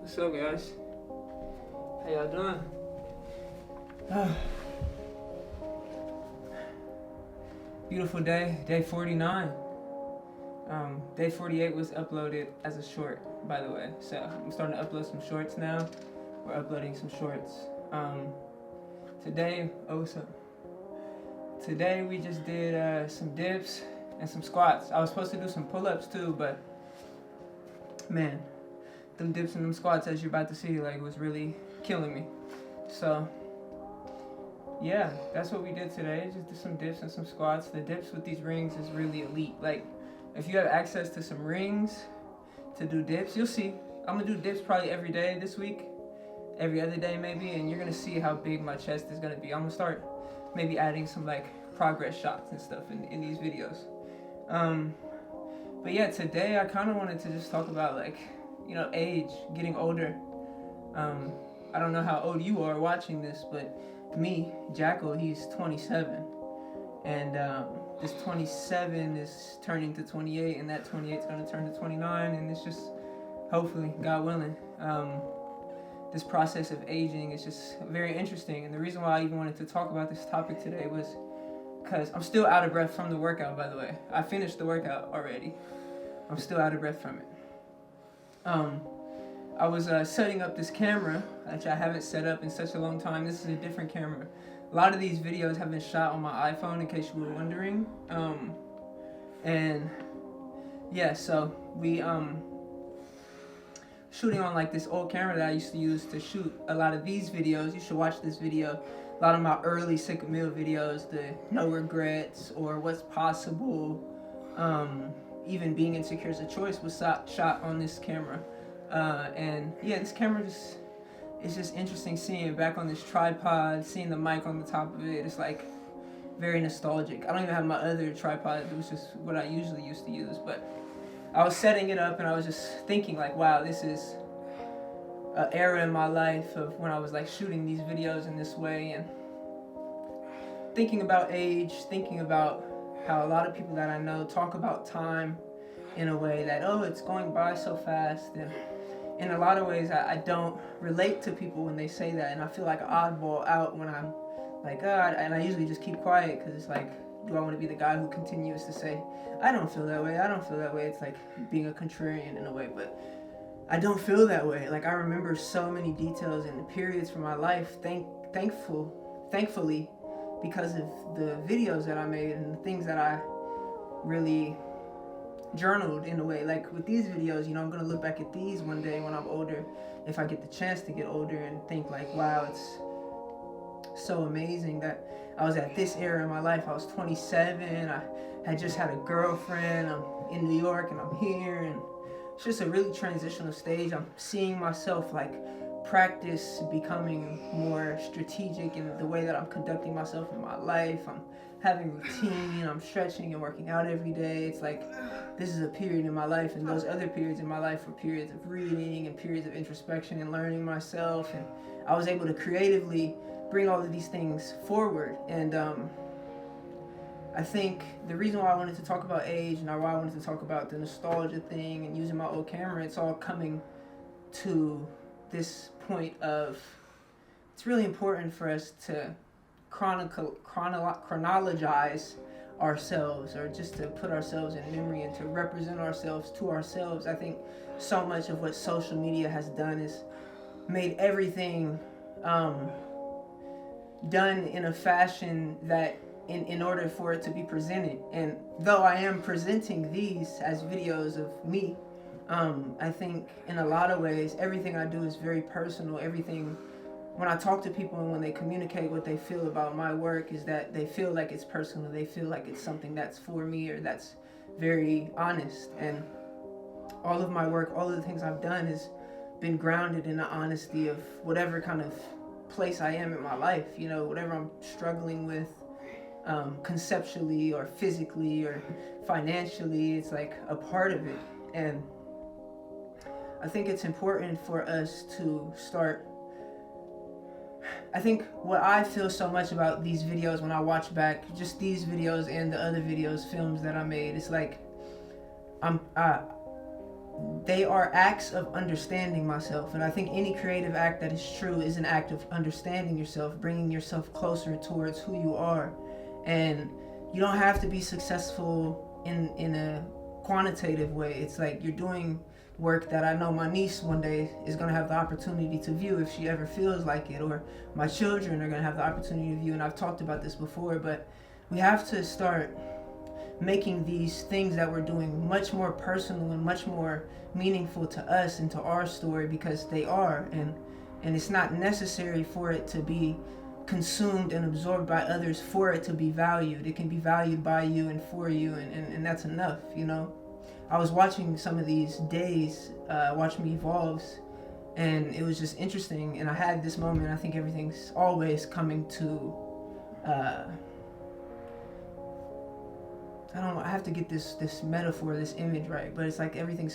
What's up, guys? How y'all doing? Beautiful day, day 49. Day 48 was uploaded as a short, by the way. So I'm starting to upload some shorts now. We're uploading some shorts. Today, Today we just did some dips and some squats. I was supposed to do some pull-ups too, but man, them dips and them squats, as you're about to see, like, was really killing me. So yeah, that's what we did today. Just did some dips and some squats. The dips with these rings is really elite. Like, if you have access to some rings to do dips, you'll see. I'm gonna do dips probably every day this week, every other day maybe, and you're gonna see how big my chest is gonna be. I'm gonna start maybe adding some like progress shots and stuff in these videos. But yeah, today I kind of wanted to just talk about, like, you know, age, getting older. I don't know how old you are watching this, but me, Jackal, he's 27. And this 27 is turning to 28, and that 28 is going to turn to 29, and it's just, hopefully, God willing, this process of aging is just very interesting. And the reason why I even wanted to talk about this topic today was because I'm still out of breath from the workout, by the way. I finished the workout already. I'm still out of breath from it. I was setting up this camera, which I haven't set up in such a long time. This is a different camera. A lot of these videos have been shot on my iPhone, in case you were wondering. And yeah, so we shooting on like this old camera that I used to use to shoot a lot of these videos. You should watch this video. A lot of my early Sick of Meal videos, the no regrets or what's possible, even being insecure is a choice, was shot on this camera. And yeah, this camera it's just interesting seeing it back on this tripod, seeing the mic on the top of it. It's like very nostalgic. I don't even have my other tripod. It was just what I usually used to use. But I was setting it up and I was just thinking, like, wow, this is an era in my life of when I was like shooting these videos in this way, and thinking about age, thinking about how a lot of people that I know talk about time in a way that, oh, it's going by so fast. And in a lot of ways, I don't relate to people when they say that, and I feel like an oddball out when I'm like, God, and I usually just keep quiet, because it's like, do I want to be the guy who continues to say, I don't feel that way, I don't feel that way? It's like being a contrarian in a way, but I don't feel that way. Like, I remember so many details and periods from my life, thankfully, because of the videos that I made and the things that I really journaled in a way. Like with these videos, you know, I'm gonna look back at these one day when I'm older, if I get the chance to get older, and think like, wow, it's so amazing that I was at this era in my life. I was 27, I had just had a girlfriend, I'm in New York and I'm here, and it's just a really transitional stage. I'm seeing myself like practice becoming more strategic in the way that I'm conducting myself in my life. I'm having routine, I'm stretching and working out every day. It's like, this is a period in my life, and those other periods in my life were periods of reading and periods of introspection and learning myself, and I was able to creatively bring all of these things forward. And I think the reason why I wanted to talk about age and why I wanted to talk about the nostalgia thing and using my old camera, it's all coming to this point of, it's really important for us to chronologize ourselves, or just to put ourselves in memory and to represent ourselves to ourselves. I think so much of what social media has done is made everything done in a fashion that in order for it to be presented. And though I am presenting these as videos of me, I think in a lot of ways everything I do is very personal. Everything, when I talk to people and when they communicate what they feel about my work, is that they feel like it's personal. They feel like it's something that's for me, or that's very honest. And all of my work, all of the things I've done has been grounded in the honesty of whatever kind of place I am in my life, you know, whatever I'm struggling with, conceptually or physically or financially. It's like a part of it. And I think it's important for us to start, I think what I feel so much about these videos when I watch back, just these videos and the other videos, films that I made, it's like they are acts of understanding myself. And I think any creative act that is true is an act of understanding yourself, bringing yourself closer towards who you are. And you don't have to be successful in a quantitative way. It's like you're doing work that I know my niece one day is going to have the opportunity to view if she ever feels like it, or my children are going to have the opportunity to view. And I've talked about this before, but we have to start making these things that we're doing much more personal and much more meaningful to us and to our story, because they are. And it's not necessary for it to be consumed and absorbed by others for it to be valued. It can be valued by you and for you, and that's enough, you know. I was watching some of these days, Watch Me Evolves, and it was just interesting. And I had this moment, I think everything's always coming to, I don't know, I have to get this metaphor, this image right, but it's like everything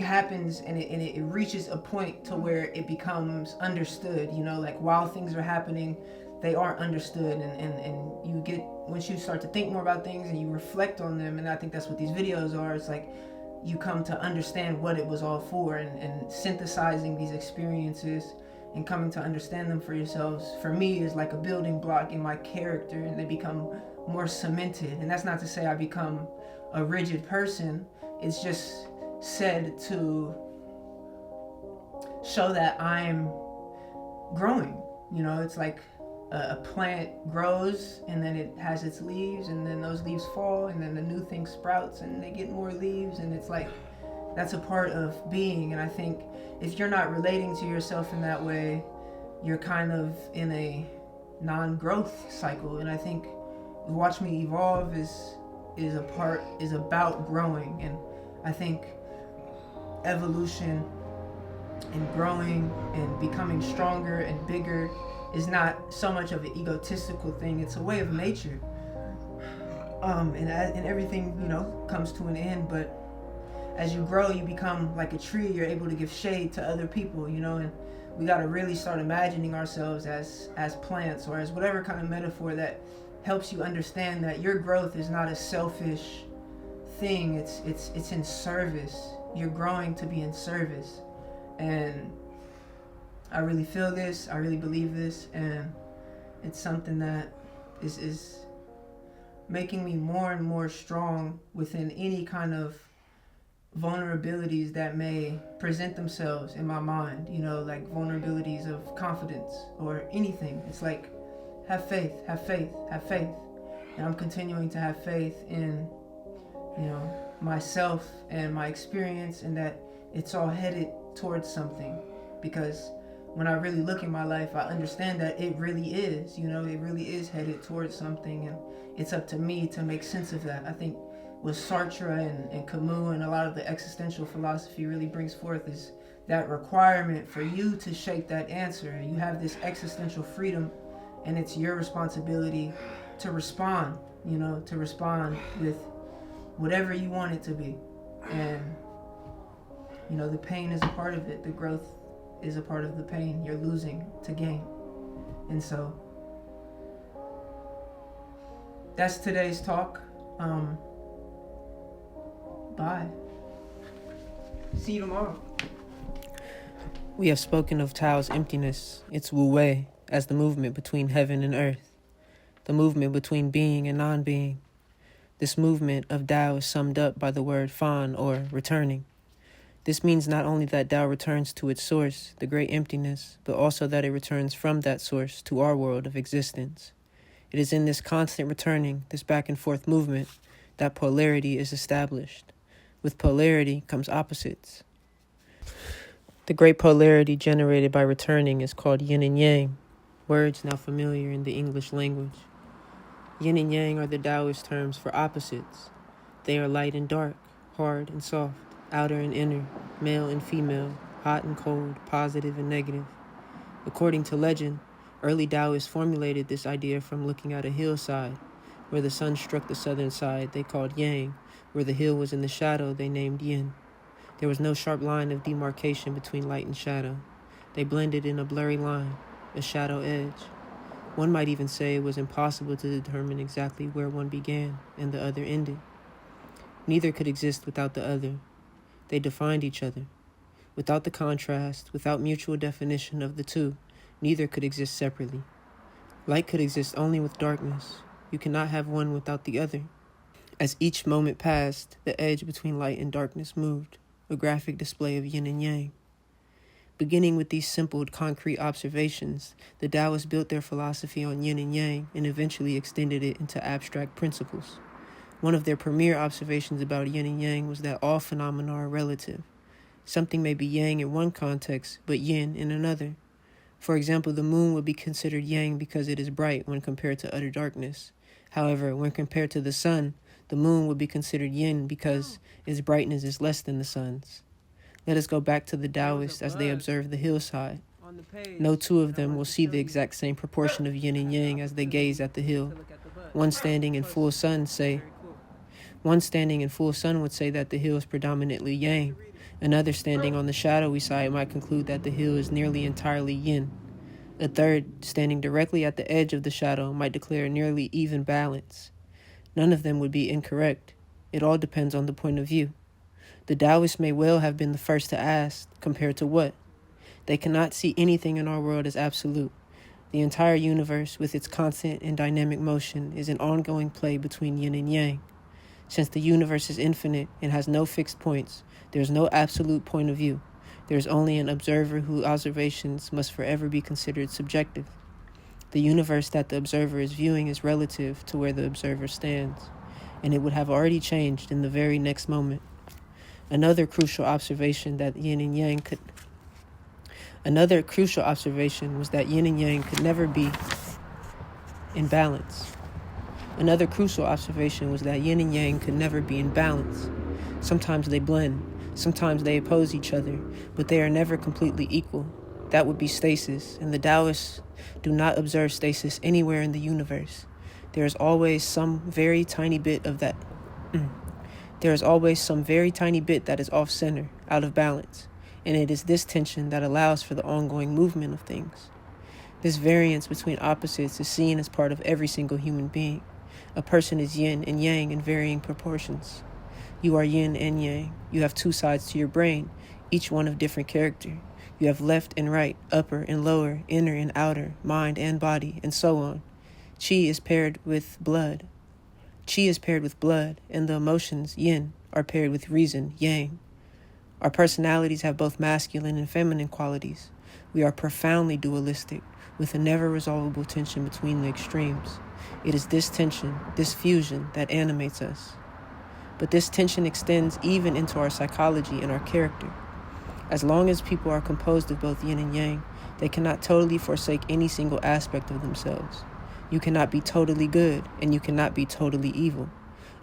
happens and it reaches a point to where it becomes understood, you know, like while things are happening, they are understood, and you get, once you start to think more about things and you reflect on them, and I think that's what these videos are, it's like you come to understand what it was all for, and synthesizing these experiences and coming to understand them for yourselves, for me, is like a building block in my character, and they become more cemented. And that's not to say I become a rigid person, it's just said to show that I'm growing. You know, it's like a plant grows and then it has its leaves, and then those leaves fall, and then the new thing sprouts and they get more leaves, and it's like that's a part of being. And I think if you're not relating to yourself in that way, you're kind of in a non-growth cycle. And I think Watch Me Evolve is about growing. And I think evolution and growing and becoming stronger and bigger is not so much of an egotistical thing. It's a way of nature. And everything, you know, comes to an end. But as you grow, you become like a tree. You're able to give shade to other people, you know. And we got to really start imagining ourselves as plants, or as whatever kind of metaphor that helps you understand that your growth is not a selfish thing. It's in service. You're growing to be in service. And I really feel this, I really believe this, and it's something that is making me more and more strong within any kind of vulnerabilities that may present themselves in my mind, you know, like vulnerabilities of confidence or anything. It's like, have faith, have faith, have faith. And I'm continuing to have faith in, you know, myself and my experience, and that it's all headed towards something. Because when I really look in my life, I understand that it really is, you know, it really is headed towards something, and it's up to me to make sense of that. I think what Sartre and Camus and a lot of the existential philosophy really brings forth is that requirement for you to shape that answer. You have this existential freedom, and it's your responsibility to respond, you know, to respond with whatever you want it to be. And, you know, the pain is a part of it. The growth is a part of the pain. You're losing to gain. And so that's today's talk. Bye. See you tomorrow. We have spoken of Tao's emptiness, its Wu Wei, as the movement between heaven and earth, the movement between being and non-being. This movement of Tao is summed up by the word fan, or returning. This means not only that Tao returns to its source, the great emptiness, but also that it returns from that source to our world of existence. It is in this constant returning, this back and forth movement, that polarity is established. With polarity comes opposites. The great polarity generated by returning is called yin and yang, words now familiar in the English language. Yin and yang are the Taoist terms for opposites. They are light and dark, hard and soft, outer and inner, male and female, hot and cold, positive and negative. According to legend, early Taoists formulated this idea from looking at a hillside. Where the sun struck the southern side, they called yang. Where the hill was in the shadow, they named yin. There was no sharp line of demarcation between light and shadow. They blended in a blurry line, a shadow edge. One might even say it was impossible to determine exactly where one began and the other ended. Neither could exist without the other. They defined each other. Without the contrast, without mutual definition of the two, neither could exist separately. Light could exist only with darkness. You cannot have one without the other. As each moment passed, the edge between light and darkness moved, a graphic display of yin and yang. Beginning with these simple, concrete observations, the Taoists built their philosophy on yin and yang and eventually extended it into abstract principles. One of their premier observations about yin and yang was that all phenomena are relative. Something may be yang in one context, but yin in another. For example, the moon would be considered yang because it is bright when compared to utter darkness. However, when compared to the sun, the moon would be considered yin because its brightness is less than the sun's. Let us go back to the Taoists as they observe the hillside. No two of them will see the exact same proportion of yin and yang as they gaze at the hill. One standing in full sun would say that the hill is predominantly yang. Another standing on the shadowy side might conclude that the hill is nearly entirely yin. A third, standing directly at the edge of the shadow, might declare nearly even balance. None of them would be incorrect. It all depends on the point of view. The Taoists may well have been the first to ask, compared to what? They cannot see anything in our world as absolute. The entire universe, with its constant and dynamic motion, is an ongoing play between yin and yang. Since the universe is infinite and has no fixed points, there is no absolute point of view. There is only an observer whose observations must forever be considered subjective. The universe that the observer is viewing is relative to where the observer stands, and it would have already changed in the very next moment. Another crucial observation was that yin and yang could never be in balance. Sometimes they blend, sometimes they oppose each other, but they are never completely equal. That would be stasis, and the Taoists do not observe stasis anywhere in the universe. There is always some very tiny bit that is off-center, out of balance, and it is this tension that allows for the ongoing movement of things. This variance between opposites is seen as part of every single human being. A person is yin and yang in varying proportions. You are yin and yang. You have two sides to your brain, each one of different character. You have left and right, upper and lower, inner and outer, mind and body, and so on. Qi is paired with blood, and the emotions, yin, are paired with reason, yang. Our personalities have both masculine and feminine qualities. We are profoundly dualistic, with a never-resolvable tension between the extremes. It is this tension, this fusion, that animates us. But this tension extends even into our psychology and our character. As long as people are composed of both yin and yang, they cannot totally forsake any single aspect of themselves. You cannot be totally good, and you cannot be totally evil.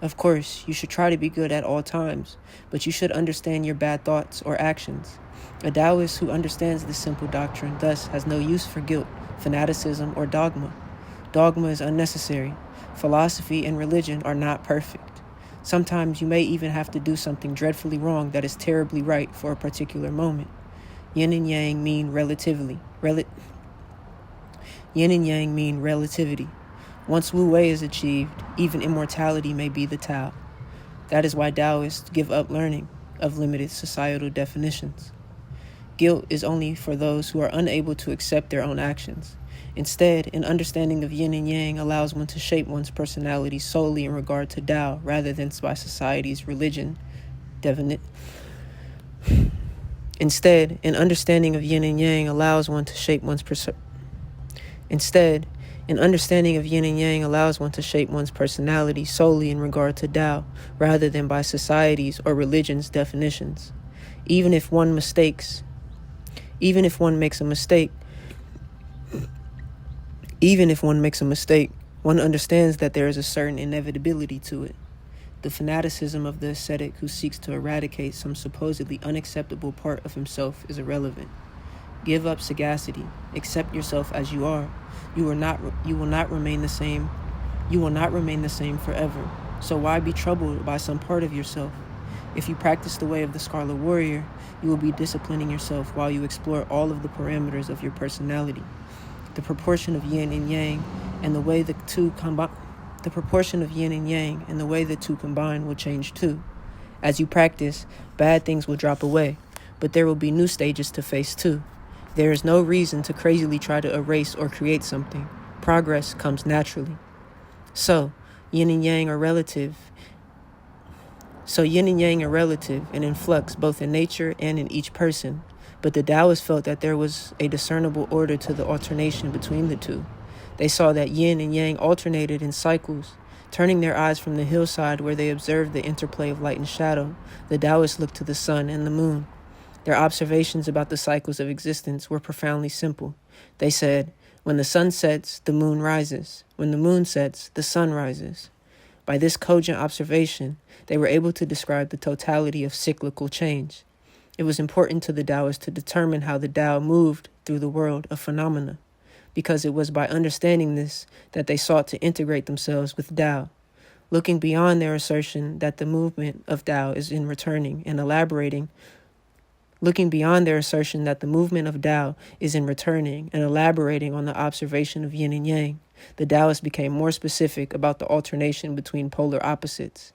Of course, you should try to be good at all times, but you should understand your bad thoughts or actions. A Taoist who understands this simple doctrine thus has no use for guilt, fanaticism, or dogma. Dogma is unnecessary. Philosophy and religion are not perfect. Sometimes you may even have to do something dreadfully wrong that is terribly right for a particular moment. Yin and yang mean relativity. Once Wu Wei is achieved, even immortality may be the Tao. That is why Taoists give up learning of limited societal definitions. Guilt is only for those who are unable to accept their own actions. Instead, an understanding of yin and yang allows one to shape one's personality solely in regard to Tao rather than by society's religion. Instead, an understanding of yin and yang allows one to shape one's personality solely in regard to Tao, rather than by society's or religion's definitions. Even if one makes a mistake, one understands that there is a certain inevitability to it. The fanaticism of the ascetic who seeks to eradicate some supposedly unacceptable part of himself is irrelevant. Give up sagacity. Accept yourself as you are. You will not remain the same. You will not remain the same forever. So why be troubled by some part of yourself? If you practice the way of the Scarlet Warrior, you will be disciplining yourself while you explore all of the parameters of your personality. The proportion of yin and yang and the way the two combine will change too. As you practice, bad things will drop away, but there will be new stages to face too. There is no reason to crazily try to erase or create something. Progress comes naturally. So, yin and yang are relative. Yin and yang are relative and in flux both in nature and in each person. But the Taoists felt that there was a discernible order to the alternation between the two. They saw that yin and yang alternated in cycles. Turning their eyes from the hillside where they observed the interplay of light and shadow, the Taoists looked to the sun and the moon. Their observations about the cycles of existence were profoundly simple. They said, when the sun sets, the moon rises. When the moon sets, the sun rises. By this cogent observation, they were able to describe the totality of cyclical change. It was important to the Taoists to determine how the Tao moved through the world of phenomena, because it was by understanding this that they sought to integrate themselves with Tao, looking beyond their assertion that the movement of Tao is in returning and elaborating on the observation of yin and yang. The Taoists became more specific about the alternation between polar opposites.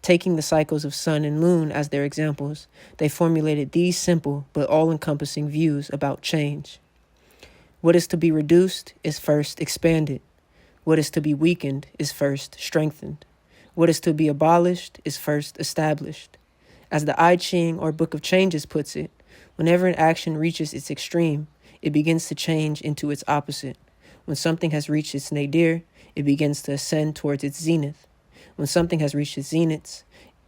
Taking the cycles of sun and moon as their examples, they formulated these simple but all-encompassing views about change. What is to be reduced is first expanded. What is to be weakened is first strengthened. What is to be abolished is first established. As the I Ching or Book of Changes puts it, whenever an action reaches its extreme, it begins to change into its opposite. When something has reached its nadir, it begins to ascend towards its zenith. When something has reached its zenith,